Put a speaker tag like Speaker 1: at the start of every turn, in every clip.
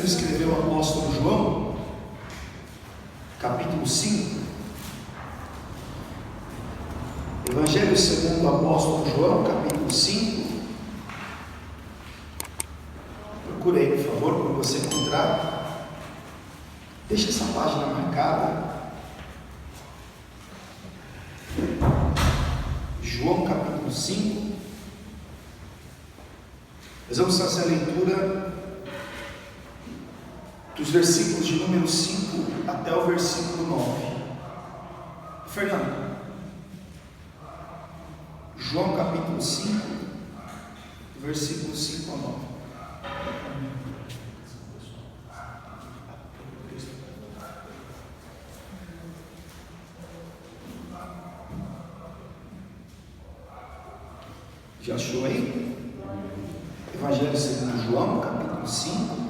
Speaker 1: escreveu o apóstolo João, capítulo 5. Evangelho segundo o apóstolo João, capítulo 5. Procure aí, por favor, quando você encontrar. Deixa essa página marcada. João, capítulo 5. Nós vamos fazer a leitura dos versículos de número 5 até o versículo 9. Fernando. João capítulo 5, versículo 5 a 9. Já achou aí? Evangelho segundo João, capítulo 5.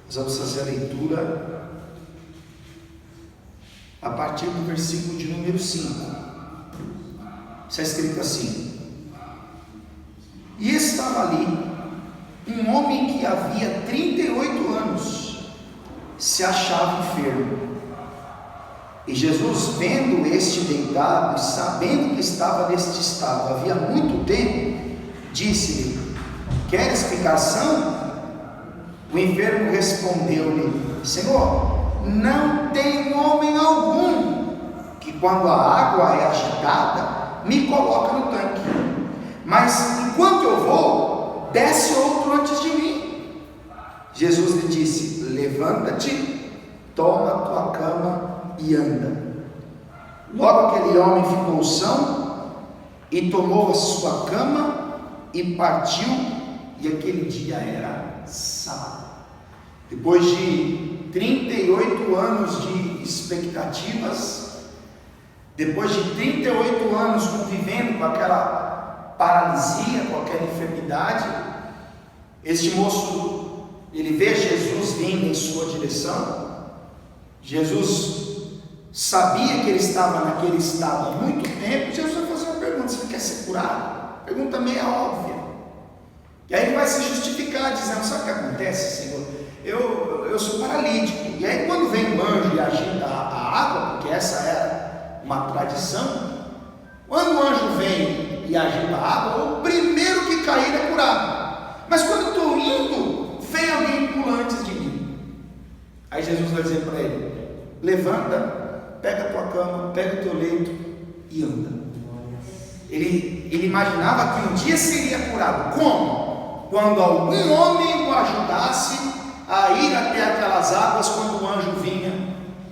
Speaker 1: Nós vamos fazer a leitura a partir do versículo de número 5. Está escrito assim: E estava ali um homem que havia 38 anos se achava enfermo. E Jesus, vendo este deitado e sabendo que estava neste estado havia muito tempo, disse-lhe: Queres ficar são? O enfermo respondeu-lhe: Senhor, não tem homem algum que, quando a água é agitada, me coloca no tanque, mas enquanto eu vou, desce outro antes de mim. Jesus lhe disse: Levanta-te, toma a tua cama e anda. Logo aquele homem ficou são e tomou a sua cama e partiu, e aquele dia era sábado. Depois de 38 anos de expectativas, depois de 38 anos convivendo com aquela paralisia, com aquela enfermidade, este moço, ele vê Jesus vindo em sua direção. Jesus sabia que ele estava naquele estado há muito tempo. Jesus vai fazer uma pergunta: você quer ser curado? Pergunta meio óbvia. E aí ele vai se justificar, dizendo: sabe o que acontece, Senhor? Eu sou paralítico. E aí quando vem o anjo e agita a água, porque essa era uma tradição, quando o anjo vem e agita a água, o primeiro que cair é curado. Mas quando eu estou indo, vem alguém pula antes de mim. Aí Jesus vai dizer para ele: levanta, pega a tua cama, pega o teu leito e anda. Ele imaginava que um dia seria curado. Como? Quando algum homem o ajudasse a ir até aquelas águas, quando o anjo vinha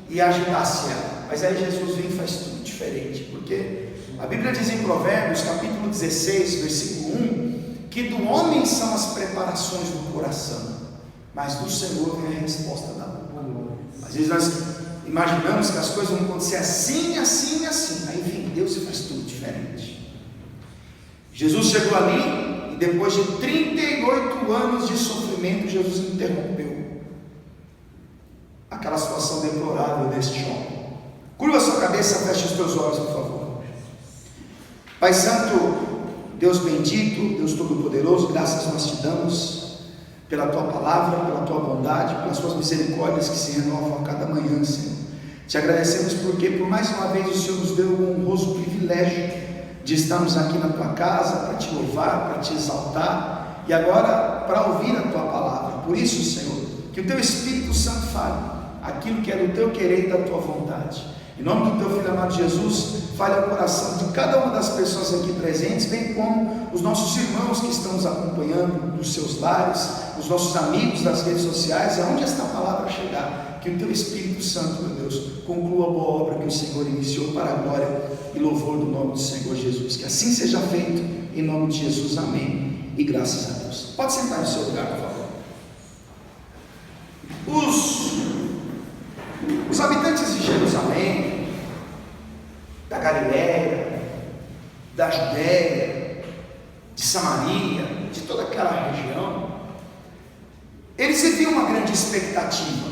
Speaker 1: e agitasse ela. Mas aí Jesus vem e faz tudo diferente, porque a Bíblia diz em Provérbios, capítulo 16, versículo 1, que do homem são as preparações do coração, mas do Senhor vem a resposta da boca. Às vezes nós imaginamos que as coisas vão acontecer assim, assim, assim. Aí vem Deus e faz tudo diferente. Jesus chegou ali, e depois de 38 anos de sofrimento, Jesus interrompeu aquela situação deplorável deste homem. Curva sua cabeça, feche os teus olhos, por favor. Pai Santo, Deus bendito, Deus Todo-Poderoso, graças nós te damos pela tua palavra, pela tua bondade, pelas tuas misericórdias que se renovam a cada manhã, Senhor. Te agradecemos porque por mais uma vez o Senhor nos deu o honroso privilégio de estarmos aqui na tua casa para te louvar, para te exaltar e agora para ouvir a tua palavra. Por isso, Senhor, que o teu Espírito Santo fale aquilo que é do teu querer e da tua vontade. Em nome do teu Filho amado Jesus, fale ao coração de cada uma das pessoas aqui presentes, bem como os nossos irmãos que estão nos acompanhando dos seus lares, os nossos amigos das redes sociais, aonde esta palavra chegar, que o teu Espírito Santo, meu Deus, conclua a boa obra que o Senhor iniciou para a glória e louvor do nome do Senhor Jesus. Que assim seja feito, em nome de Jesus, amém, e graças a Deus. Pode sentar no seu lugar, por favor. Os habitantes de Jerusalém, da Galiléia, da Judéia, de Samaria, de toda aquela região, eles viviam uma grande expectativa,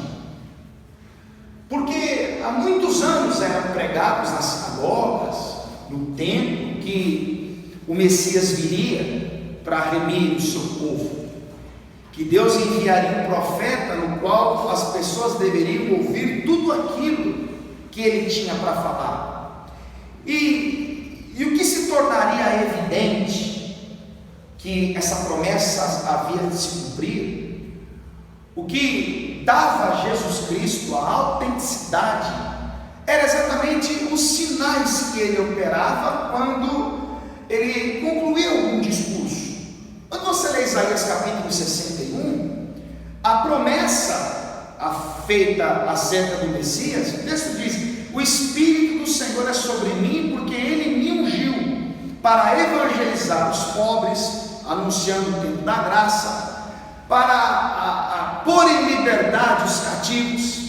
Speaker 1: porque há muitos anos eram pregados nas sinagogas, no templo, que o Messias viria para remir o seu povo, que Deus enviaria um profeta no qual as pessoas deveriam ouvir tudo aquilo que ele tinha para falar. E o que se tornaria evidente que essa promessa havia de se cumprir, o que dava a Jesus Cristo a autenticidade, era exatamente os sinais que ele operava quando ele concluía algum discurso. Quando você lê Isaías capítulo 61, a promessa feita acerca do Messias, o texto diz: o Espírito do Senhor é sobre mim, porque Ele me ungiu para evangelizar os pobres, anunciando o tempo da graça, para pôr em liberdade os cativos,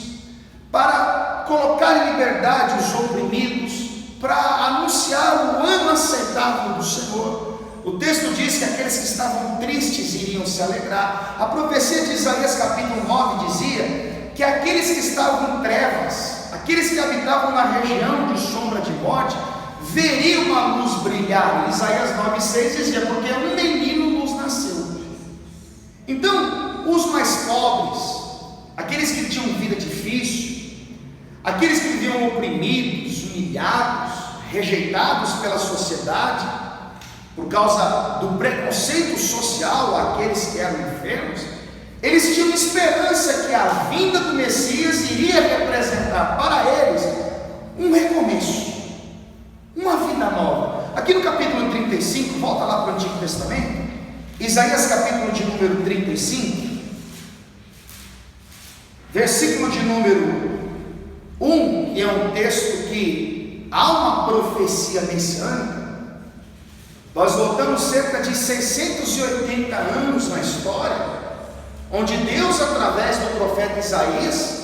Speaker 1: para colocar em liberdade os oprimidos, para anunciar o ano aceitável do Senhor. O texto diz que aqueles que estavam tristes iriam se alegrar. A profecia de Isaías capítulo 9 dizia que aqueles que estavam em trevas, aqueles que habitavam na região de sombra de morte, veriam a luz brilhar. Isaías 9,6 dizia: porque um menino nos nasceu. Então, os mais pobres, aqueles que tinham vida difícil, aqueles que viviam oprimidos, humilhados, rejeitados pela sociedade, por causa do preconceito social, aqueles que eram enfermos, eles tinham esperança que a vinda do Messias iria representar para eles um recomeço, uma vida nova. Aqui no capítulo 35, volta lá para o Antigo Testamento, Isaías capítulo de número 35, versículo de número 1, que é um texto que há uma profecia messiânica. Nós voltamos cerca de 680 anos na história, onde Deus, através do profeta Isaías,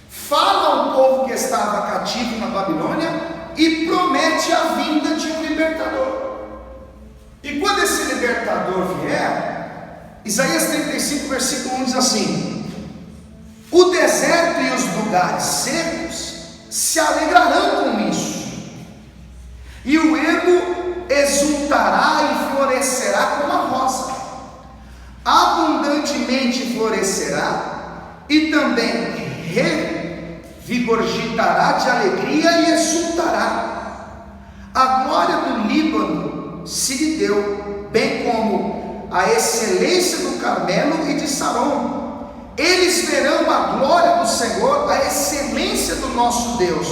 Speaker 1: fala ao povo que estava cativo na Babilônia e promete a vinda de um libertador. E quando esse libertador vier, Isaías 35, versículo 1 diz assim: o deserto e os lugares secos se alegrarão com isso, e o ermo exultará e florescerá como a rosa, abundantemente florescerá e também revigorgitará de alegria e exultará. A glória do Líbano se lhe deu, bem como a excelência do Carmelo e de Saron. Eles verão a glória do Senhor, a excelência do nosso Deus.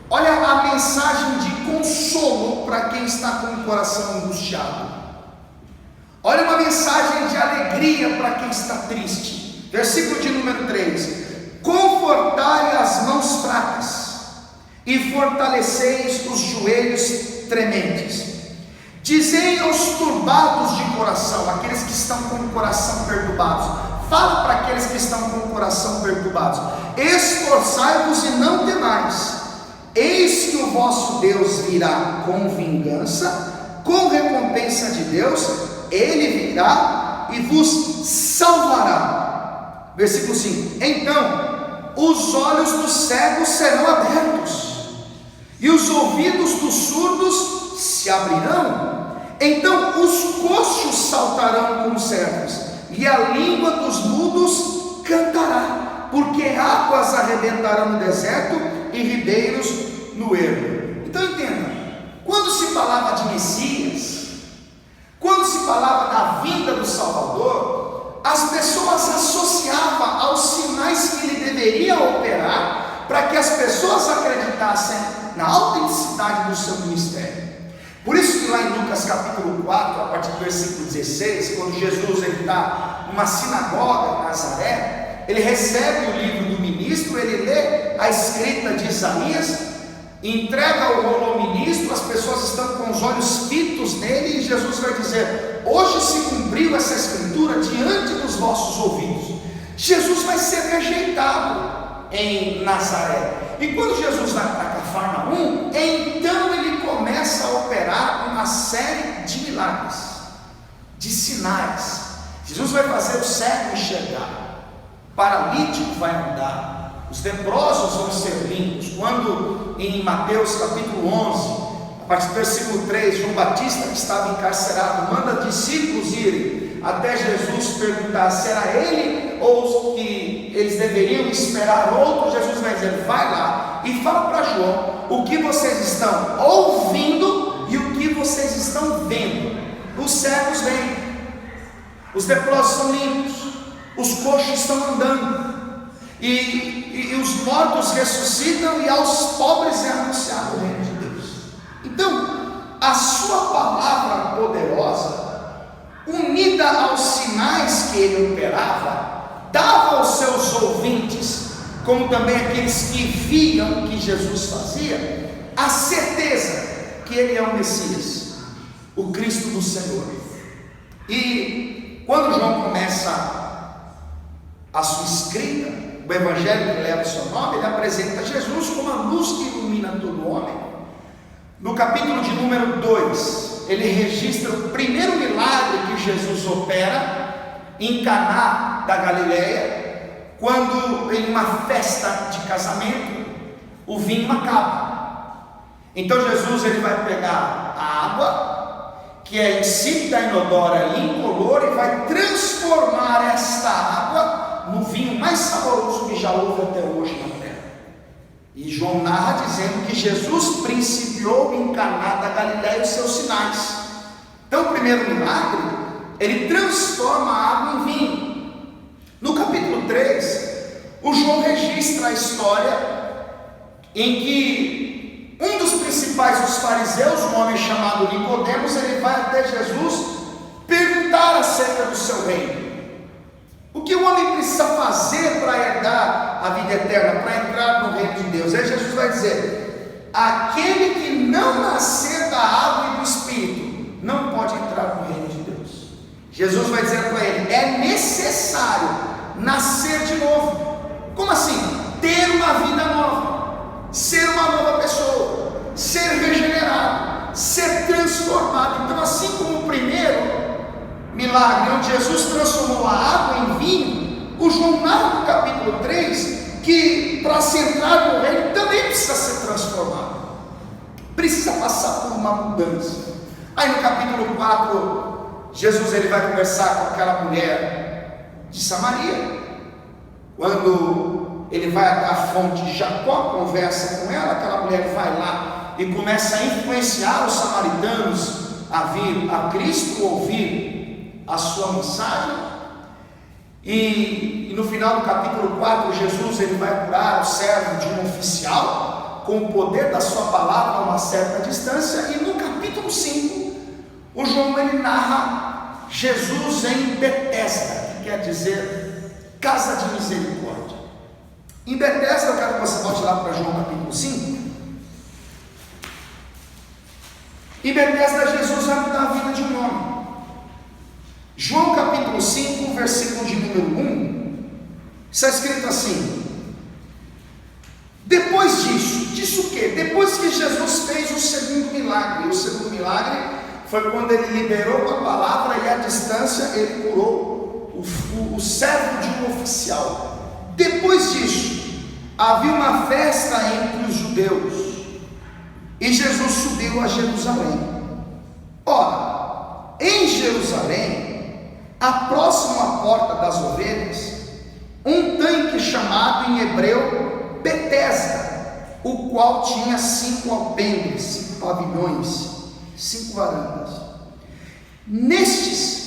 Speaker 1: Olha a mensagem de consolo para quem está com o coração angustiado. Olha uma mensagem de alegria para quem está triste. Versículo de número 3: confortai as mãos fracas e fortaleceis os joelhos trementes. Dizei aos turbados de coração, aqueles que estão com o coração perturbados, fala para aqueles que estão com o coração perturbados: esforçai-vos e não temais. Eis que o vosso Deus virá com vingança, com recompensa de Deus, Ele virá e vos salvará. Versículo 5: então os olhos dos cegos serão abertos, e os ouvidos dos surdos se abrirão. Então os coxos saltarão como servos, e a língua dos mudos cantará, porque águas arrebentarão no deserto e ribeiros no ermo. Então entenda, quando se falava de Messias, quando se falava da vinda do Salvador, as pessoas associavam aos sinais que ele deveria operar para que as pessoas acreditassem na autenticidade do seu ministério. Por isso que lá em Lucas capítulo 4, a partir do versículo 16, quando Jesus está numa sinagoga em Nazaré, ele recebe o livro do ministro, ele lê a escrita de Isaías, entrega o rolo ao ministro, as pessoas estão com os olhos fitos nele, e Jesus vai dizer: hoje se cumpriu essa escritura diante dos vossos ouvidos. Jesus vai ser rejeitado em Nazaré, e quando Jesus vai para Cafarnaum, então ele começa a operar uma série de milagres, de sinais. Jesus vai fazer o cego enxergar, paralítico vai andar, os leprosos vão ser limpos. Quando em Mateus capítulo 11, a partir do versículo 3, João Batista, que estava encarcerado, manda discípulos irem até Jesus perguntar se era ele ou que eles deveriam esperar outro. Jesus vai dizer: vai lá e fala para João o que vocês estão ouvindo e o que vocês estão vendo. Os cegos vêm, os leprosos são limpos, os coxos estão andando, e os mortos ressuscitam, e aos pobres é anunciado o reino de Deus. Então, a sua palavra poderosa, unida aos sinais que ele operava, dava aos seus ouvintes, como também aqueles que viam o que Jesus fazia, a certeza que ele é o Messias, o Cristo do Senhor. E quando João começa a sua escrita, o evangelho que leva o seu nome, ele apresenta Jesus como a luz que ilumina todo homem. No capítulo de número 2, ele registra o primeiro milagre que Jesus opera em Caná da Galileia, quando em uma festa de casamento o vinho acaba. Então Jesus ele vai pegar a água, que é insípida, inodora e incolor, e vai transformar esta água no vinho mais saboroso que já houve até hoje na terra. E João narra dizendo que Jesus principiou em Caná da Galileia os seus sinais. Então o primeiro milagre, ele transforma a água em vinho. No capítulo 3, o João registra a história em que um dos principais dos fariseus, um homem chamado Nicodemos, ele vai até Jesus perguntar acerca do seu reino. O que o homem precisa fazer para herdar a vida eterna, para entrar no reino de Deus? Aí Jesus vai dizer: aquele que não nascer da água e do Espírito não pode entrar no reino de Deus. Jesus vai dizer para ele: é necessário nascer de novo. Como assim? Ter uma vida nova, ser uma nova pessoa, ser regenerado, ser transformado. Então, assim como o primeiro milagre, onde Jesus transformou a água em vinho, o João narra no capítulo 3 que para se entrar no reino também precisa ser transformado, precisa passar por uma mudança. Aí no capítulo 4, Jesus ele vai conversar com aquela mulher de Samaria. Quando ele vai até a fonte de Jacó, conversa com ela, aquela mulher vai lá e começa a influenciar os samaritanos a vir a Cristo, ouvir a sua mensagem. E no final do capítulo 4, Jesus ele vai curar o servo de um oficial com o poder da sua palavra a uma certa distância. E no capítulo 5, o João ele narra Jesus em Betesda, que quer dizer casa de misericórdia. Em Betesda, eu quero que você volte lá para João capítulo 5. Em Betesda, Jesus vai mudar a vida de um homem. João capítulo 5, versículo de número 1, está escrito assim: depois disso o quê? Depois que Jesus fez o segundo milagre. O segundo milagre foi quando ele liberou a palavra e à distância ele curou o servo de um oficial. Depois disso, havia uma festa entre os judeus e Jesus subiu a Jerusalém. Ora, em Jerusalém, a próxima porta das ovelhas, um tanque chamado em hebreu Betesda, o qual tinha 5 alpendres, 5 pavilhões, 5 varandas. Nestes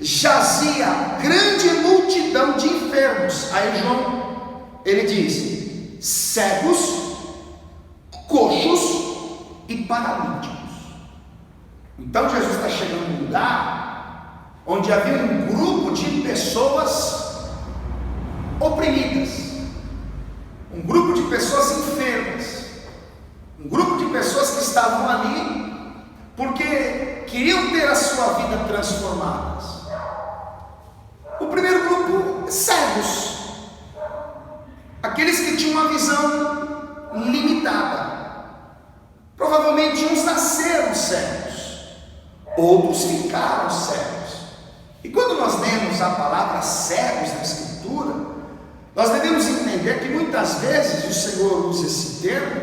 Speaker 1: jazia grande multidão de enfermos. Aí João ele diz: cegos, coxos e paralíticos. Então Jesus está chegando num lugar onde havia um grupo de pessoas oprimidas, um grupo de pessoas enfermas, um grupo de pessoas que estavam ali porque queriam ter a sua vida transformada. O primeiro grupo, cegos, aqueles que tinham uma visão limitada. Provavelmente uns nasceram cegos, outros ficaram cegos. E quando nós lemos a palavra cegos na Escritura, Nós devemos entender que muitas vezes o Senhor usa esse termo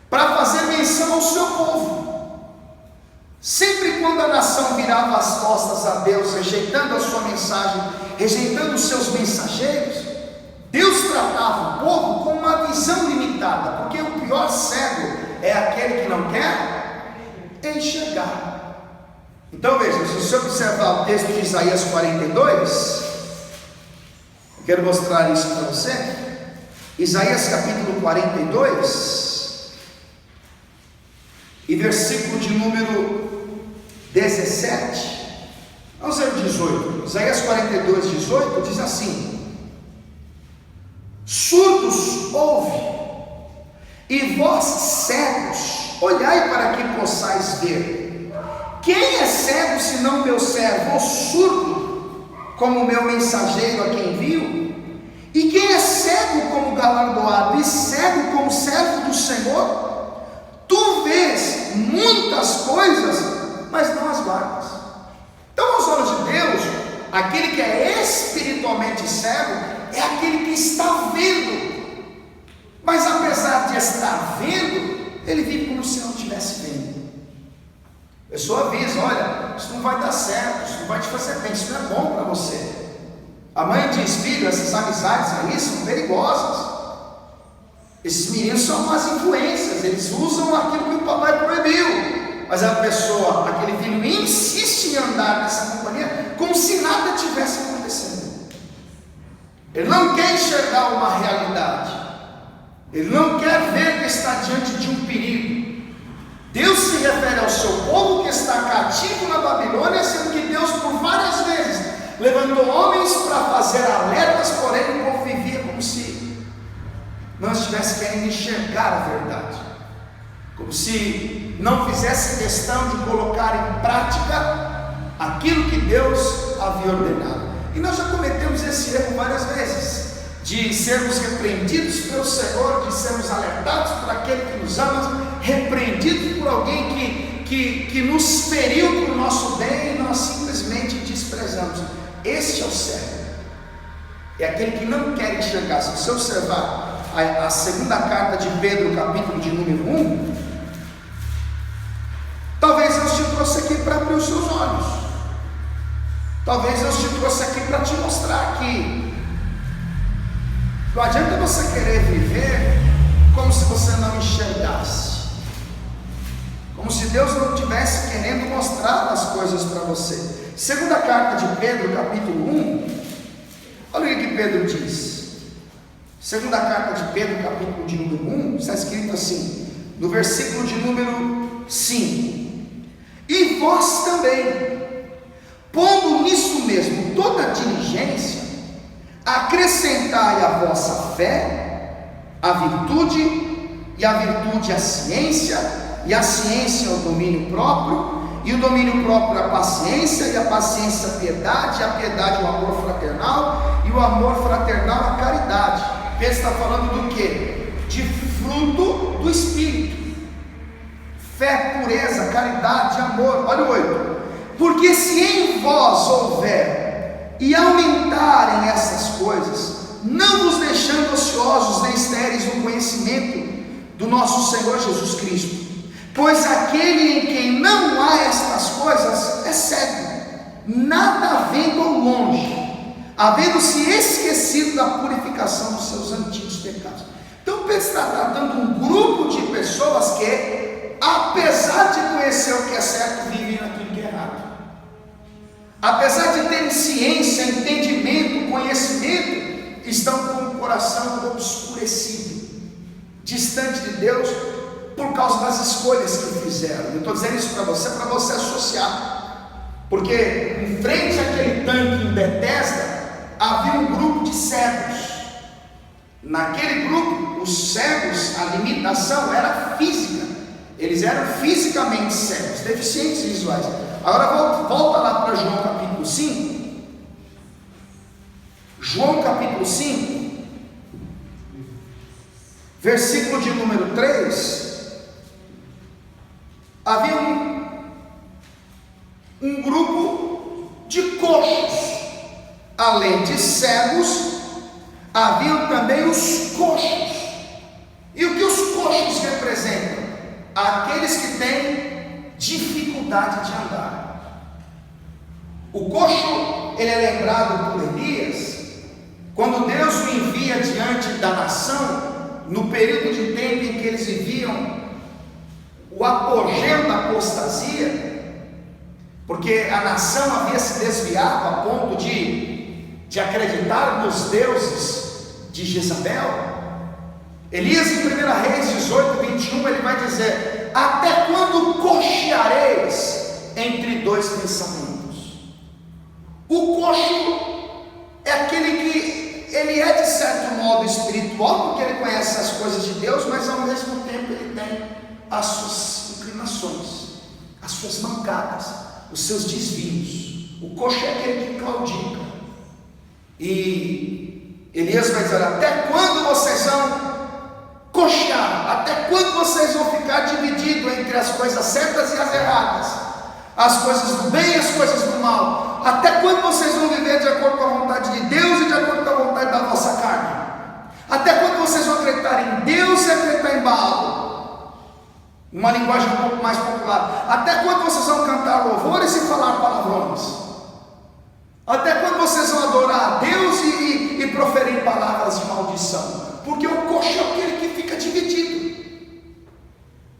Speaker 1: para fazer menção ao seu povo. Sempre quando a nação virava as costas a Deus, rejeitando a sua mensagem, rejeitando os seus mensageiros, Deus tratava o povo com uma visão limitada, porque o pior cego é aquele que não quer enxergar. Então veja, se você observar o texto de Isaías 42, eu quero mostrar isso para você. Isaías capítulo 42 e versículo de número 17, vamos ver o 18. Isaías 42, 18 diz assim: surdos ouve, e vós cegos olhai para que possais ver. Quem é cego senão meu servo, ou surdo como meu mensageiro a quem envio? E quem é cego como galardoado, e cego como servo do Senhor? Tu vês muitas coisas, mas não as guardas. Então, aos olhos de Deus, aquele que é espiritualmente cego é aquele que está vendo, mas apesar de estar vendo, ele vive como se não estivesse vendo. A pessoa avisa: olha, isso não vai dar certo, isso não vai te fazer bem, isso não é bom para você. A mãe diz: filho, essas amizades aí são perigosas, esses meninos são más influências, eles usam aquilo que o papai proibiu. Mas a pessoa, aquele filho, insiste em andar nessa companhia como se nada tivesse acontecendo. Ele não quer enxergar uma realidade, ele não quer ver que está diante de um perigo. Deus se refere ao seu povo que está cativo na Babilônia, sendo que Deus por várias vezes levantou homens para fazer alertas, porém o povo vivia como se não estivesse querendo enxergar a verdade, como se não fizesse questão de colocar em prática aquilo que Deus havia ordenado. E nós já cometemos esse erro várias vezes, de sermos repreendidos pelo Senhor, de sermos alertados por aquele que nos ama, repreendidos por alguém que nos feriu para o nosso bem, e nós simplesmente desprezamos. Este é o cego, é aquele que não quer enxergar. Se você observar a segunda carta de Pedro, capítulo de número 1, talvez Deus te trouxe aqui para abrir os seus olhos, talvez Deus te trouxe aqui para te mostrar que não adianta você querer viver como se você não enxergasse, como se Deus não estivesse querendo mostrar as coisas para você. Segunda carta de Pedro, capítulo 1, olha o que Pedro diz. Segunda carta de Pedro, capítulo de número 1, está escrito assim, no versículo de número 5: e vós também, pondo nisso mesmo toda a diligência, acrescentai à vossa fé a virtude, e a virtude a ciência, e a ciência o domínio próprio, e o domínio próprio a paciência, e a paciência a piedade, e a piedade o amor fraternal, e o amor fraternal a caridade. Pedro está falando do que? De fruto do Espírito: fé, pureza, caridade, amor. Olha o 8: porque se em vós houver e aumentarem essas coisas, não vos deixando ociosos nem estéreis no conhecimento do nosso Senhor Jesus Cristo, pois aquele em quem não há estas coisas é cego, nada vendo ao longe, havendo-se esquecido da purificação dos seus antigos pecados. Então Pedro está tratando um grupo de pessoas que, apesar de conhecer o que é certo, vivem naquilo que é errado. Apesar de terem ciência, entendimento, conhecimento, estão com o coração obscurecido, distante de Deus, por causa das escolhas que fizeram. Eu estou dizendo isso para você associar, porque em frente àquele tanque em Betesda, havia um grupo de cegos. Naquele grupo, os cegos, a limitação era física, eles eram fisicamente cegos, deficientes visuais. Agora volta lá para João capítulo 5. João capítulo 5, versículo de número 3. Havia um grupo de coxos, além de cegos, haviam também os coxos. E o que os coxos representam? Aqueles que têm dificuldade de andar. O coxo, ele é lembrado por Elias, quando Deus o envia diante da nação, no período de tempo em que eles viviam o apogeu da apostasia, porque a nação havia se desviado a ponto de acreditar nos deuses de Jezabel. Elias, em 1 Reis 18, 21, ele vai dizer: até quando coxeareis entre dois pensamentos? O coxo é aquele que ele é de certo modo espiritual, porque ele conhece as coisas de Deus, mas ao mesmo tempo ele tem as suas inclinações, as suas mancadas, os seus desvios. O coxo é aquele que claudica. E Elias vai dizer: até quando vocês vão coxear? Até quando vocês vão ficar divididos entre as coisas certas e as erradas, as coisas do bem e as coisas do mal? Até quando vocês vão viver de acordo com a vontade de Deus e de acordo com a vontade da vossa carne? Até quando vocês vão acreditar em Deus e acreditar em Baal? Uma linguagem um pouco mais popular. Até quando vocês vão cantar louvores e falar palavrões? Até quando vocês vão adorar a Deus e proferir palavras de maldição? Porque o coxo é aquele que fica dividido.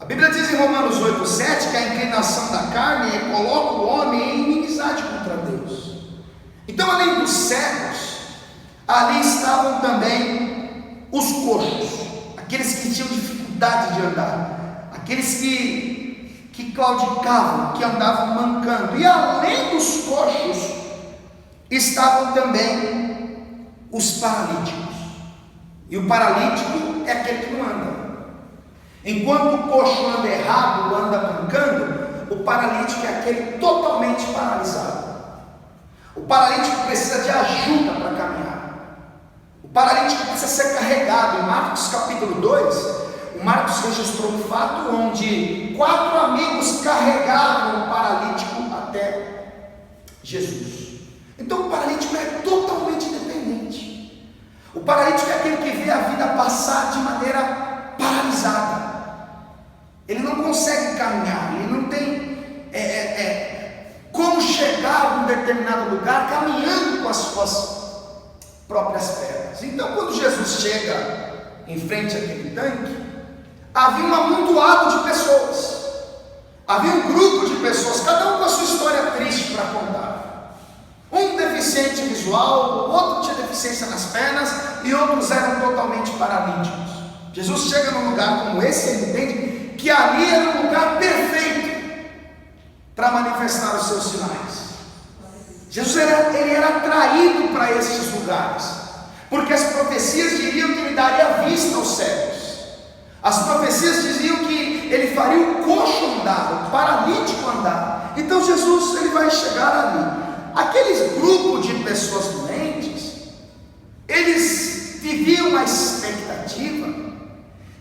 Speaker 1: A Bíblia diz em Romanos 8,7 que a inclinação da carne coloca o homem em inimizade contra Deus. Então, além dos cegos, ali estavam também os coxos, aqueles que tinham dificuldade de andar, aqueles que claudicavam, que andavam mancando. E além dos coxos, estavam também os paralíticos. E o paralítico é aquele que não anda. Enquanto o coxo anda errado, anda mancando, o paralítico é aquele totalmente paralisado. O paralítico precisa de ajuda para caminhar. O paralítico precisa ser carregado. Em Marcos capítulo 2, o Marcos registrou um fato onde 4 amigos carregavam o paralítico até Jesus. Então o paralítico é totalmente dependente. O paralítico é aquele que vê a vida passar de maneira paralisada. Ele não consegue caminhar, ele não tem como chegar a um determinado lugar caminhando com as suas próprias pernas. Então, quando Jesus chega em frente àquele tanque, havia um amontoado de pessoas, havia um grupo de pessoas, cada um com a sua história triste para contar. Um deficiente visual, o outro tinha deficiência nas pernas e outros eram totalmente paralíticos. Jesus chega num lugar como esse, ele entende que ali era um lugar perfeito para manifestar os seus sinais. Jesus ele era atraído para esses lugares, porque as profecias diziam que ele daria vista aos cegos. As profecias diziam que ele faria o coxo andar, o paralítico andar. Então Jesus ele vai chegar ali. Aqueles grupos de pessoas doentes, eles viviam a expectativa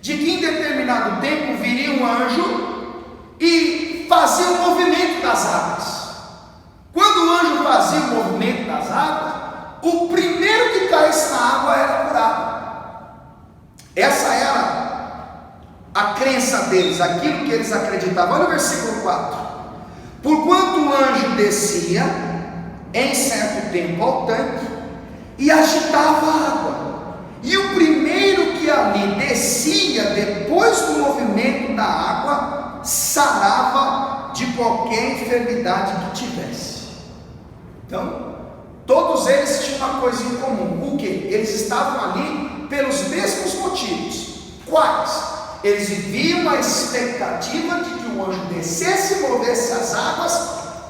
Speaker 1: de que em determinado tempo viria um anjo e fazia o movimento das águas. Quando o anjo fazia o movimento das águas, o primeiro que caísse na água era curado. Essa era a crença deles, aquilo que eles acreditavam. Olha o versículo 4: porquanto o anjo descia em certo tempo ao tanque e agitava a água, e o primeiro que ali descia depois do movimento da água sarava de qualquer enfermidade que tivesse. Então, todos eles tinham uma coisa em comum. O que? Eles estavam ali pelos mesmos motivos. Quais? Eles viviam a expectativa de que o anjo descesse e movesse as águas,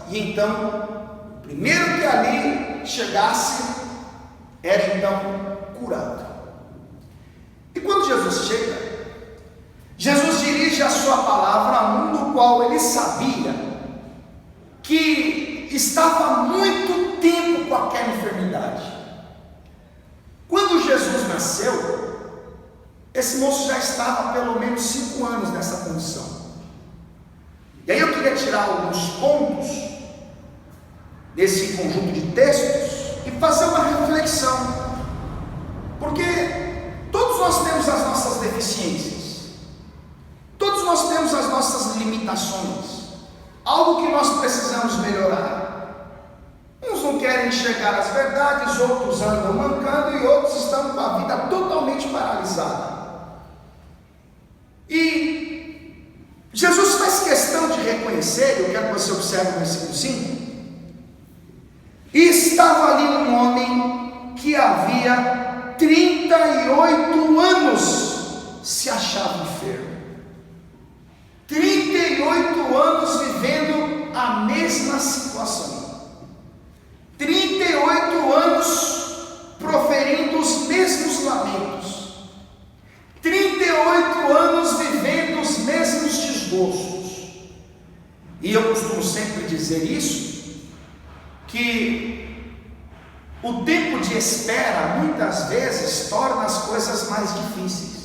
Speaker 1: e então o primeiro que ali chegasse era então curado. E quando Jesus chega, Jesus dirige a sua palavra a um do qual ele sabia que estava há muito tempo com aquela enfermidade. Quando Jesus nasceu, esse moço já estava há pelo menos 5 anos nessa condição. E aí eu queria tirar alguns pontos desse conjunto de textos e fazer uma reflexão. Porque deficiências. Todos nós temos as nossas limitações, algo que nós precisamos melhorar. Uns não querem enxergar as verdades, outros andam mancando e outros estão com a vida totalmente paralisada. E Jesus faz questão de reconhecer, eu quero que você observe o versículo 5, e estava ali um homem que havia 38 anos se achava enfermo. 38 anos vivendo a mesma situação. 38 anos proferindo os mesmos lamentos. 38 anos vivendo os mesmos desgostos. E eu costumo sempre dizer isso, que o tempo de espera muitas vezes torna as coisas mais difíceis.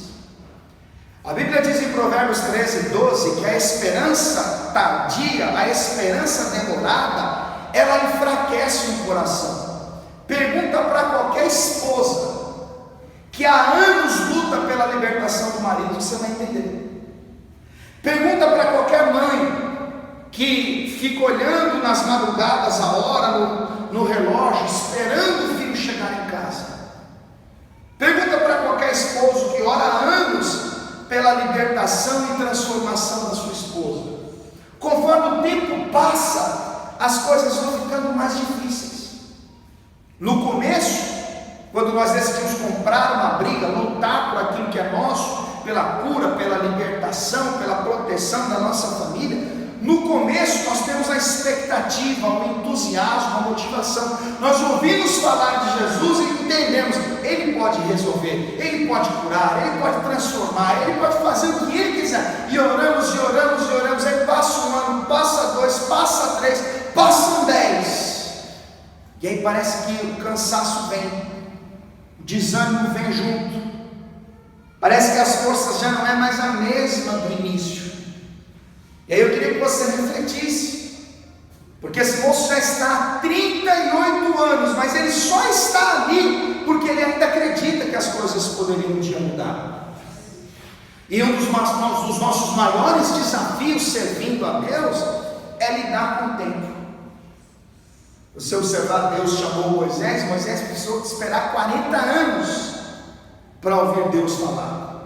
Speaker 1: A Bíblia diz em Provérbios 13:12 que a esperança tardia, a esperança demorada, ela enfraquece o coração. Pergunta para qualquer esposa que há anos luta pela libertação do marido, você vai entender. Pergunta para qualquer mãe que fica olhando nas madrugadas a hora no relógio, esperando o filho chegar em casa. Pergunta para qualquer esposo que ora há anos pela libertação e transformação da sua esposa. Conforme o tempo passa, as coisas vão ficando mais difíceis. No começo, quando nós decidimos comprar uma briga, lutar por aquilo que é nosso, pela cura, pela libertação, pela proteção da nossa família, no começo nós temos a expectativa, o entusiasmo, a motivação. Nós ouvimos falar de Jesus e entendemos, Ele pode resolver, Ele pode curar, Ele pode transformar, Ele pode fazer o que Ele quiser. E oramos, e oramos, e oramos. Aí passa um ano, passa 2, passa 3, passam 10. E aí parece que o cansaço vem, o desânimo vem junto. Parece que as forças já não é mais a mesma do início. E aí eu queria que você refletisse, porque esse moço já está há 38 anos, mas ele só está ali porque ele ainda acredita que as coisas poderiam um dia mudar. E um dos nossos maiores desafios servindo a Deus é lidar com o tempo. Você observar, Deus chamou Moisés precisou esperar 40 anos para ouvir Deus falar.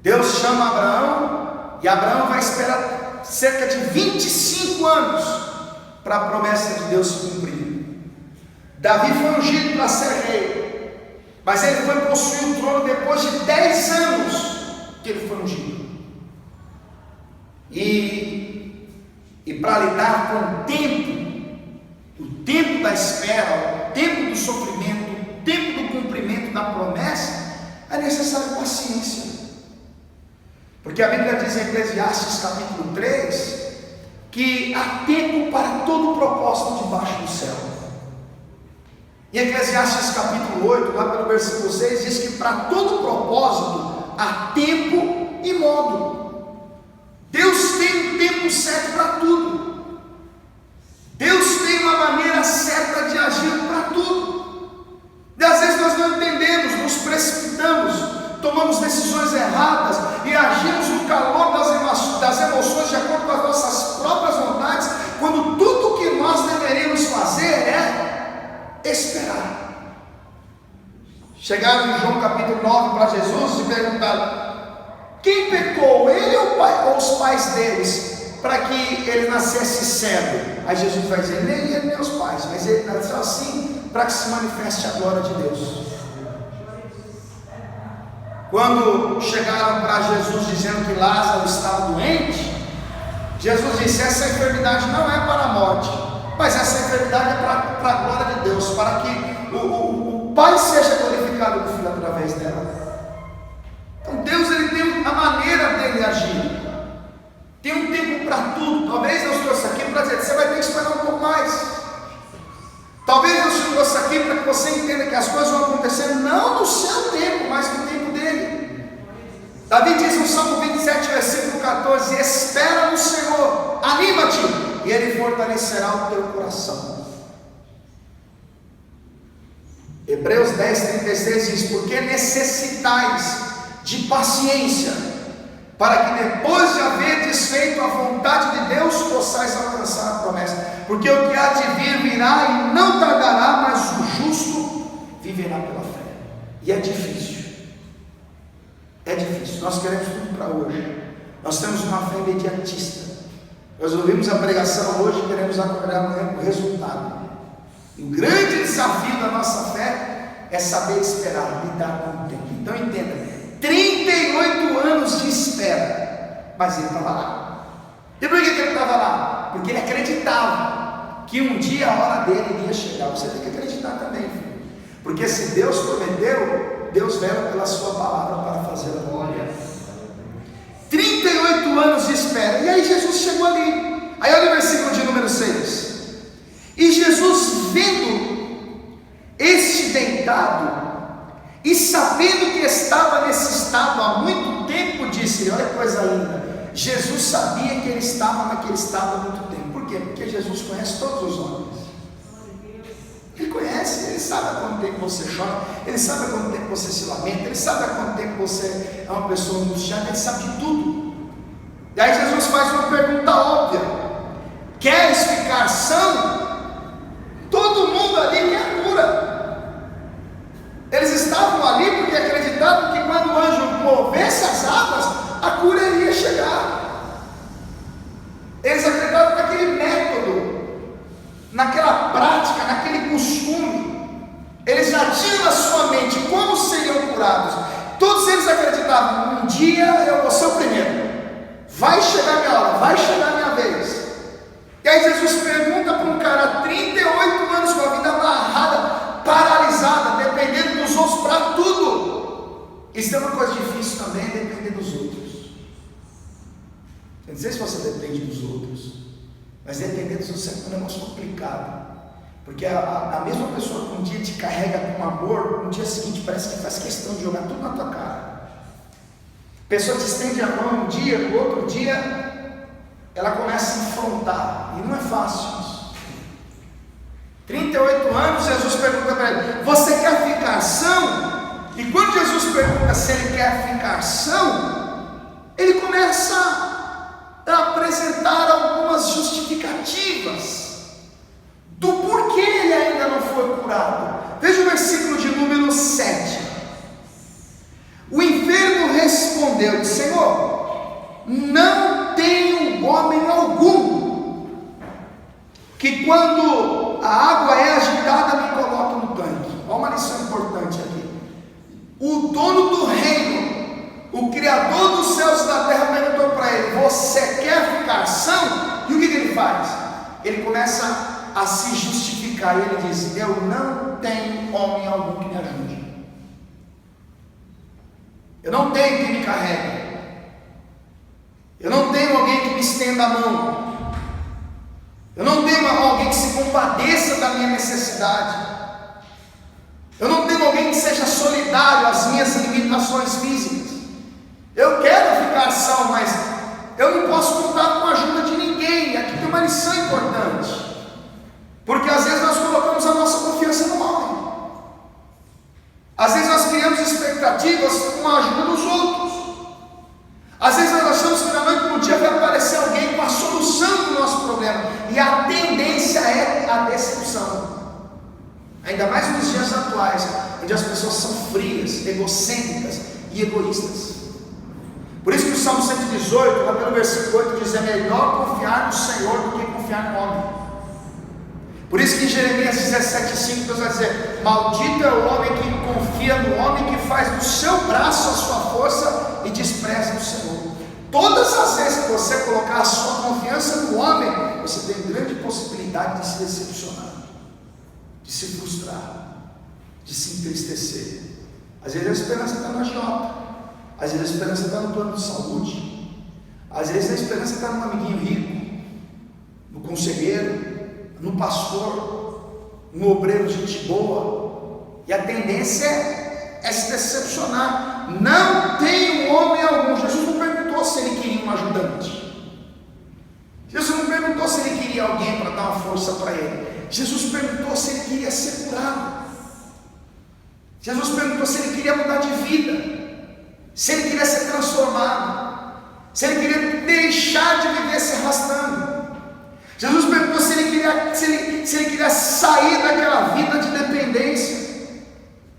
Speaker 1: Deus chama Abraão, e Abraão vai esperar cerca de 25 anos para a promessa de Deus se cumprir. Davi foi ungido para ser rei, mas ele foi possuir o trono depois de 10 anos que ele foi ungido. E para lidar com o tempo da espera, o tempo do sofrimento, o tempo do cumprimento da promessa, é necessário paciência. Porque a Bíblia diz em Eclesiastes capítulo 3, que há tempo para todo propósito debaixo do céu. Em Eclesiastes capítulo 8, lá pelo versículo 6, diz que para todo propósito há tempo e modo. Deus tem um tempo certo para tudo. Deus tem uma maneira certa de agir para tudo. E às vezes nós não entendemos, nos precipitamos, tomamos decisões erradas e agimos no calor das emoções de acordo com as nossas próprias vontades, quando tudo o que nós deveríamos fazer é esperar. Chegaram em João capítulo 9 para Jesus e perguntaram: quem pecou, ele ou os pais deles, para que ele nascesse cego? Aí Jesus vai dizer: nem ele nem os pais, mas ele nasceu assim para que se manifeste a glória de Deus. Quando chegaram para Jesus dizendo que Lázaro estava doente, Jesus disse: essa enfermidade não é para a morte, mas essa enfermidade é para a glória de Deus, para que o Pai seja glorificado no Filho através dela. Então Deus, ele tem a maneira dele agir, tem um tempo para tudo. Talvez Deus trouxe aqui para dizer: você vai ter que esperar um pouco mais. Talvez Deus te trouxe aqui para que você entenda que as coisas vão acontecer não no seu tempo, mas no tempo dele. Davi diz no Salmo 27, versículo 14: espera no Senhor, anima-te, e Ele fortalecerá o teu coração. Hebreus 10, 36 diz: porque necessitais de paciência, para que depois de haver desfeito a vontade de Deus, possais alcançar a promessa. Porque o que há de vir virá e não tardará, mas o justo viverá pela fé. E é difícil. É difícil. Nós queremos tudo para hoje. Nós temos uma fé imediatista. Nós ouvimos a pregação hoje e queremos acordar amanhã com o resultado. E o grande desafio da nossa fé é saber esperar, lidar com o tempo. Então entenda, 38 anos de espera, mas ele estava lá. E por que ele estava lá? Porque ele acreditava que um dia a hora dele iria chegar. Você tem que acreditar também, filho. Porque se Deus prometeu, Deus vela pela sua palavra para fazer a glória. 38 anos de espera. E aí Jesus chegou ali. Aí olha o versículo de número 6. E Jesus, vendo este deitado, e sabendo que estava nesse estado há muito tempo, disse: olha que coisa linda, Jesus sabia que ele estava naquele estado há muito tempo. Por quê? Porque Jesus conhece todos os homens. Ele conhece, ele sabe há quanto tempo você chora, ele sabe há quanto tempo você se lamenta, ele sabe há quanto tempo você é uma pessoa angustiada, ele sabe de tudo. E aí Jesus faz uma pergunta óbvia: queres ficar são? Todo mundo ali quer a cura. Eles estavam ali porque acreditavam que quando o anjo movesse as águas, a cura iria chegar. Eles acreditavam naquele método, naquela prática, naquele costume. Eles já tinham na sua mente como seriam curados. Todos eles acreditavam: um dia eu vou ser o primeiro, vai chegar a minha hora, vai chegar a minha vez. E aí Jesus pergunta para um cara 38 anos com a vida amarrada, paralisada, dependendo dos outros para tudo. Isso é uma coisa difícil também, depender dos outros. Eu não sei se você depende dos outros, mas depender dos outros é um negócio complicado. Porque a mesma pessoa que um dia te carrega com amor, no dia seguinte parece que faz questão de jogar tudo na tua cara. A pessoa te estende a mão um dia, no outro dia ela começa a enfrentar, e não é fácil isso. 38 anos, Jesus pergunta para ele: você quer ficar são? E quando Jesus pergunta se ele quer ficar são, ele começa a apresentar algumas justificativas do porquê ele ainda não foi curado. Veja o versículo de número 7. O enfermo respondeu: Senhor, não tenho homem algum que quando a água é agitada me coloque no tanque. Olha uma lição importante aqui. O dono do reino, o criador dos céus e da terra, perguntou para ele: você quer ficar são? E o que ele faz? Ele começa a se justificar. Ele diz: eu não tenho homem algum que me ajude, eu não tenho quem me carregue, eu não tenho alguém que me estenda a mão, eu não tenho alguém que se compadeça da minha necessidade, eu não tenho alguém que seja solidário às minhas limitações físicas. Eu quero ficar são, mas eu não posso contar com a ajuda de ninguém. Aqui tem uma lição importante, porque às vezes nós colocamos a nossa confiança no homem, às vezes nós criamos expectativas com a ajuda dos outros, às vezes nós achamos que na noite do dia vai aparecer alguém com a solução do nosso problema, e a tendência é a decepção, ainda mais nos dias atuais, onde as pessoas são frias, egocêntricas e egoístas. Por isso que o Salmo 118, lá pelo versículo 8, diz: é melhor confiar no Senhor do que confiar no homem. Por isso que em Jeremias 17,5 Deus vai dizer: maldito é o homem que confia no homem, que faz do seu braço a sua força e despreza o Senhor. Todas as vezes que você colocar a sua confiança no homem, você tem grande possibilidade de se decepcionar, de se frustrar, de se entristecer. Às vezes a esperança está na agiota, às vezes a esperança está no plano de saúde, às vezes a esperança está no amiguinho rico, no conselheiro, no pastor, no obreiro de gente boa. E a tendência é se decepcionar. Não tem homem algum. Jesus não perguntou se ele queria um ajudante, Jesus não perguntou se ele queria alguém para dar uma força para ele, Jesus perguntou se ele queria ser curado, Jesus perguntou se ele queria mudar de vida. se ele queria ser transformado, se ele queria deixar de viver se arrastando. Jesus perguntou se ele queria sair daquela vida de dependência.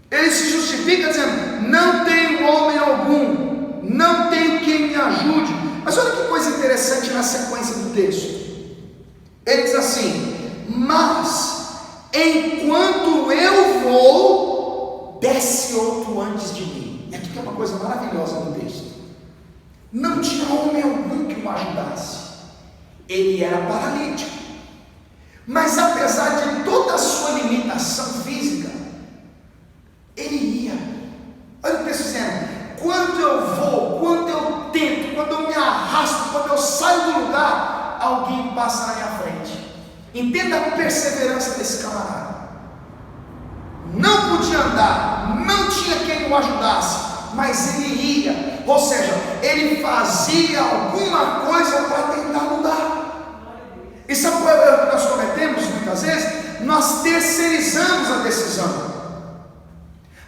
Speaker 1: Ele se justifica dizendo: não tenho homem algum, não tenho quem me ajude. Mas olha que coisa interessante na sequência do texto. Ele diz assim: mas enquanto eu vou, desce outro antes de mim. E aqui tem uma coisa maravilhosa no texto: não tinha homem algum que o ajudasse. Ele era paralítico, mas apesar de toda a sua limitação física, ele ia. Olha o texto dizendo: quando eu vou, quando eu tento, quando eu me arrasto, quando eu saio do lugar, alguém passa na minha frente. Entenda a perseverança desse camarada. Não podia andar, não tinha quem o ajudasse, mas ele ia, ou seja, ele fazia alguma coisa para tentar mudar. E sabe qual é o erro que nós cometemos muitas vezes? Nós terceirizamos a decisão,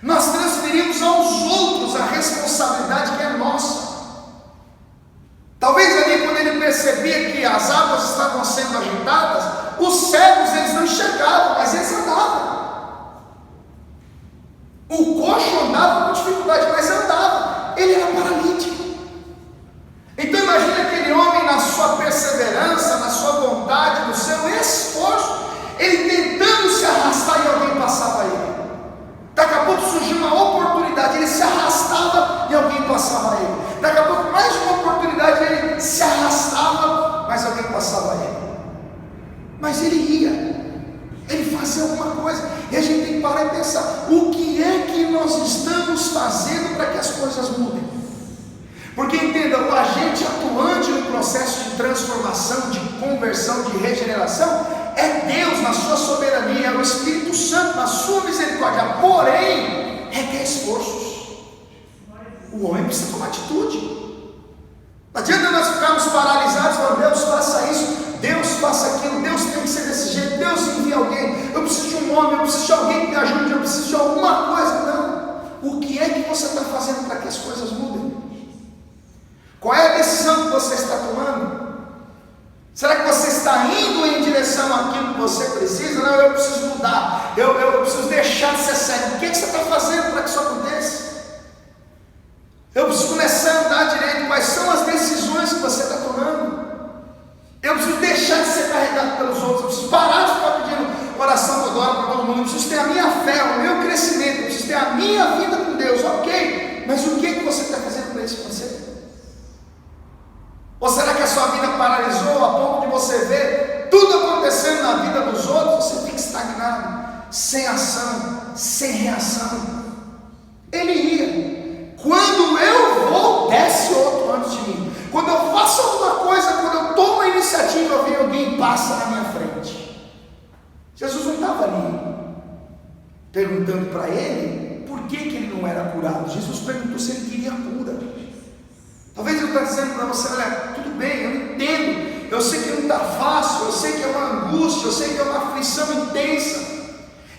Speaker 1: nós transferimos aos outros a responsabilidade que é nossa. Talvez ali, quando ele percebia que as águas estavam sendo agitadas, os cegos eles não enxergavam, mas eles andavam. O coxo andava com dificuldade, mas andava. Ele era paralítico. Então imagine aquele homem na sua perseverança, na sua vontade, no seu esforço, ele tentando se arrastar e alguém passava ele. Daqui a pouco surgiu uma oportunidade, ele se arrastava e alguém passava ele. Daqui a pouco mais uma oportunidade, ele se arrastava, mas alguém passava ele. Mas ele ia, ele fazia alguma coisa. E a gente tem que parar e pensar: o que é que nós estamos fazendo para que as coisas mudem? Porque entenda, o agente atuante no processo de transformação, de conversão, de regeneração, é Deus na sua soberania, é o Espírito Santo na sua misericórdia. Porém, requer esforços. O homem precisa tomar atitude. Não adianta nós ficarmos paralisados, falando: Deus faça isso, Deus faça aquilo, Deus tem que ser desse jeito, Deus envia alguém, eu preciso de um homem, eu preciso de alguém que me ajude, eu preciso de alguma coisa. Não. O que é que você está fazendo para que as coisas mudem? Qual é a decisão que você está tomando? Será que você está indo em direção àquilo que você precisa? Não, eu preciso mudar, eu preciso deixar de ser cego. O que você está fazendo para que isso aconteça? Eu preciso começar a andar direito. Quais são as decisões que você está tomando? Eu preciso deixar de ser carregado pelos outros. Eu preciso parar de ficar pedindo oração toda hora para todo mundo. Eu preciso ter a minha fé, o meu crescimento. Eu preciso ter a minha vida com Deus. Ok, mas o que você está fazendo para isso acontecer? Ou será que a sua vida paralisou a ponto de você ver tudo acontecendo na vida dos outros? Você fica estagnado, sem ação, sem reação. Ele ia. Quando eu vou, desce outro antes de mim. Quando eu faço alguma coisa, quando eu tomo a iniciativa, vem alguém e passa na minha frente. Jesus não estava ali perguntando para ele por que ele não era curado. Jesus perguntou se ele queria cura. Talvez eu esteja dizendo para você: olha, tudo bem, eu entendo, eu sei que não está fácil, eu sei que é uma angústia, eu sei que é uma aflição intensa,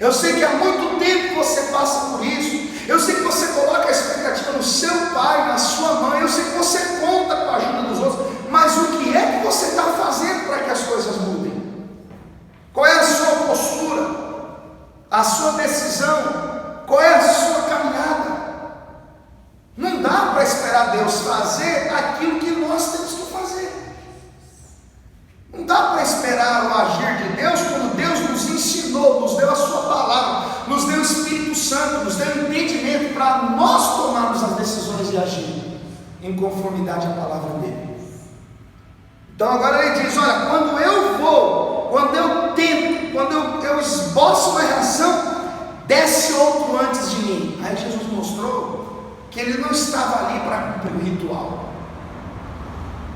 Speaker 1: eu sei que há muito tempo você passa por isso, eu sei que você coloca a expectativa no seu pai, na sua mãe, eu sei que você conta com a ajuda dos outros, mas o que é que você está fazendo para que as coisas mudem? Qual é a sua postura, a sua decisão, qual é a sua caminhada? Não dá para esperar Deus fazer aquilo que nós temos que fazer. Não dá para esperar o agir de Deus quando Deus nos ensinou, nos deu a sua palavra, nos deu o Espírito Santo, nos deu entendimento para nós tomarmos as decisões e agir em conformidade à palavra dele. Então agora ele diz: olha, quando eu vou, quando eu tento, quando eu esboço uma reação, desce outro antes de mim. Aí Jesus mostrou que ele não estava ali para cumprir o ritual.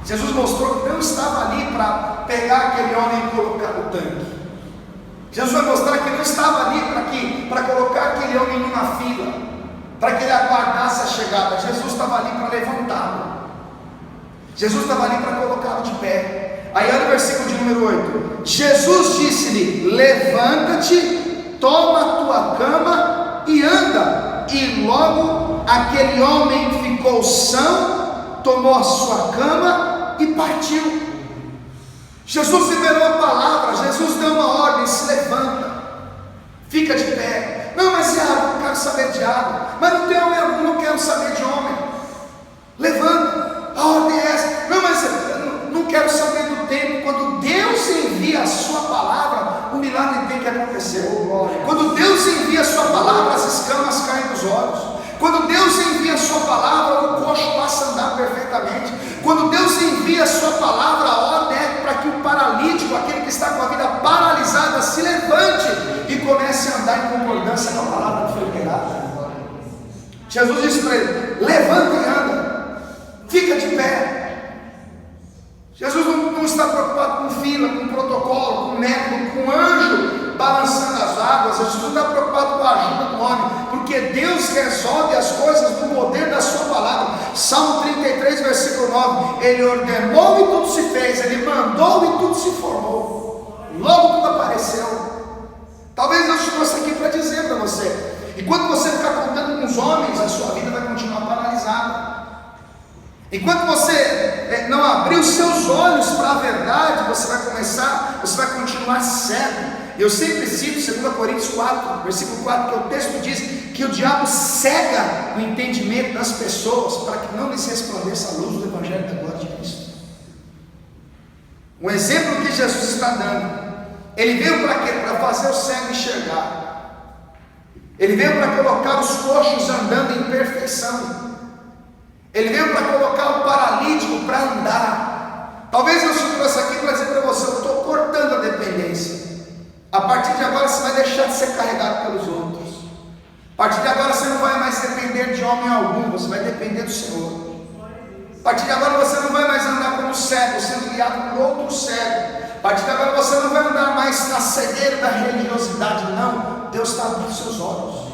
Speaker 1: Jesus mostrou que não estava ali para pegar aquele homem e colocar no tanque. Jesus vai mostrar que não estava ali para colocar aquele homem numa fila, para que ele aguardasse a chegada. Jesus estava ali para levantá-lo. Jesus estava ali para colocá-lo de pé. Aí olha o versículo de número 8. Jesus disse-lhe: levanta-te, toma a tua cama e anda. E logo aquele homem ficou são, tomou a sua cama e partiu. Jesus liberou a palavra, Jesus deu uma ordem: se levanta, fica de pé. Não, mas é água, não quero saber de água. Mas não tem homem algum, não quero saber de homem. Levanta, a ordem é essa. Não, mas eu não quero saber do tempo. Quando Deus envia a sua palavra, o milagre tem que acontecer. Quando Deus envia a sua palavra, as escamas caem dos olhos. Quando Deus envia a sua palavra, o coxo passa a andar perfeitamente. Quando Deus envia a sua palavra, a ordem é para que o paralítico, aquele que está com a vida paralisada, se levante e comece a andar em concordância com a palavra que foi liberada. Jesus disse para ele: levanta e anda, fica de pé. Jesus não está preocupado com fila, com protocolo, com método, com anjo balançando as águas. Jesus não está preocupado com a ajuda do homem, porque Deus resolve as coisas no poder da sua palavra. Salmo 33, versículo 9: ele ordenou e tudo se fez, ele mandou e tudo se formou, logo tudo apareceu. Talvez Deus te trouxe aqui para dizer para você: enquanto você ficar contando com os homens, a sua vida vai continuar paralisada. Enquanto você não abrir os seus olhos para a verdade, você vai continuar cego. Eu sempre cito 2 Coríntios 4, versículo 4, que o texto diz que o diabo cega o entendimento das pessoas para que não lhes resplandeça a luz do Evangelho da glória de Cristo. Um exemplo que Jesus está dando: ele veio para quê? Para fazer o cego enxergar. Ele veio para colocar os coxos andando em perfeição. Ele veio para colocar o paralítico para andar. Talvez eu te trouxe aqui para dizer para você: eu estou cortando a dependência. A partir de agora você vai deixar de ser carregado pelos outros. A partir de agora você não vai mais depender de homem algum, você vai depender do Senhor. A partir de agora você não vai mais andar como cego, sendo guiado por outro cego. A partir de agora você não vai andar mais na cegueira da religiosidade, não. Deus está abrindo seus olhos.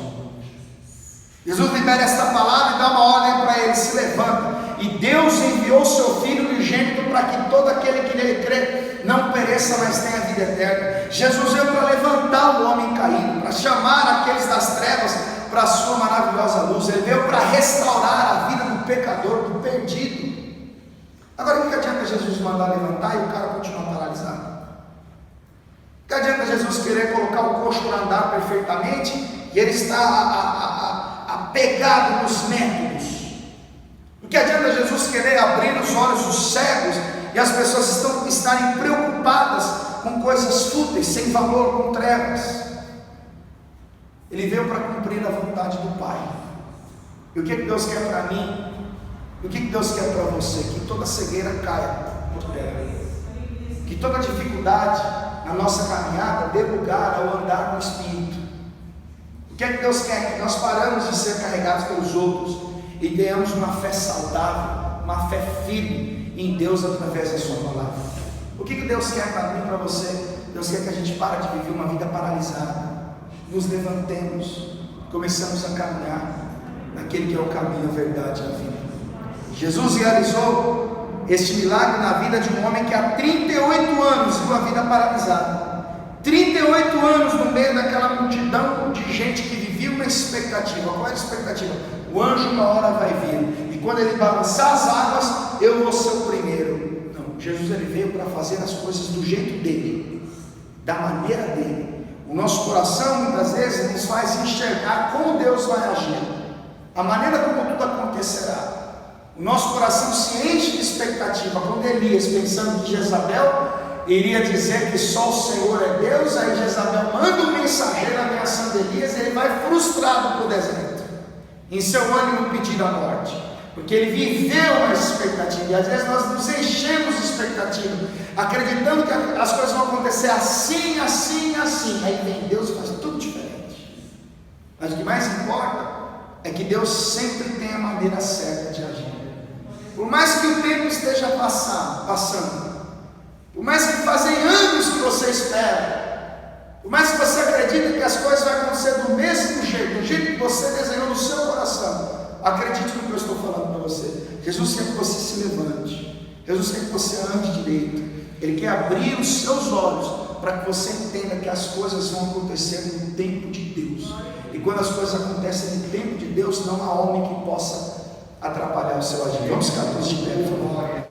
Speaker 1: Jesus libera esta palavra e dá uma ordem para ele: se levanta. E Deus enviou o seu Filho unigênito para que todo aquele que nele crê não pereça, mas tenha vida eterna. Jesus veio para levantar o homem caído, para chamar aqueles das trevas para a sua maravilhosa luz. Ele veio para restaurar a vida do pecador, do perdido. Agora, o que adianta Jesus mandar levantar e o cara continuar paralisado? O que adianta Jesus querer colocar o coxo para andar perfeitamente e ele está apegado nos métodos? O que adianta Jesus querer abrir os olhos dos cegos e as pessoas estarem preocupadas com coisas fúteis, sem valor, com trevas? Ele veio para cumprir a vontade do Pai. E o que Deus quer para mim? E o que Deus quer para você? Que toda cegueira caia por terra, que toda dificuldade na nossa caminhada dê lugar ao andar no Espírito. O que Deus quer? Que nós paramos de ser carregados pelos outros e tenhamos uma fé saudável, uma fé firme em Deus através da sua palavra. O que Deus quer para mim e para você? Deus quer que a gente pare de viver uma vida paralisada, nos levantemos, comecemos a caminhar naquele que é o caminho, a verdade e a vida. Jesus realizou este milagre na vida de um homem que há 38 anos viu a vida paralisada. 38 anos no meio daquela multidão de gente que vivia uma expectativa. Qual é a expectativa? O anjo uma hora vai vir, e quando ele balançar as águas, eu vou ser o primeiro. Não, Jesus ele veio para fazer as coisas do jeito dele, da maneira dele. O nosso coração muitas vezes nos faz enxergar como Deus vai agir, a maneira como tudo acontecerá. O nosso coração se enche de expectativa. Quando Elias, pensando que Jezabel iria dizer que só o Senhor é Deus, aí Jezabel manda um mensageiro ameaçando Elias, e ele vai frustrado para o deserto, em seu ânimo pedir a morte, porque ele viveu uma expectativa. E às vezes nós nos enchemos de expectativa, acreditando que as coisas vão acontecer assim, assim, assim. Aí vem Deus e faz tudo diferente. Mas o que mais importa é que Deus sempre tem a maneira certa de agir. Por mais que o tempo esteja passando, por mais que fazem anos que você espera, por mais que você acredite que as coisas vão acontecer do mesmo jeito, do jeito que você desenhou no seu coração, acredite no que eu estou falando para você. Jesus quer que você se levante, Jesus quer que você ande direito, Ele quer abrir os seus olhos para que você entenda que as coisas vão acontecer no tempo de Deus. E quando as coisas acontecem no tempo de Deus, não há homem que possa atrapalhar o seu agir. Vamos ficar todos de pé, por favor.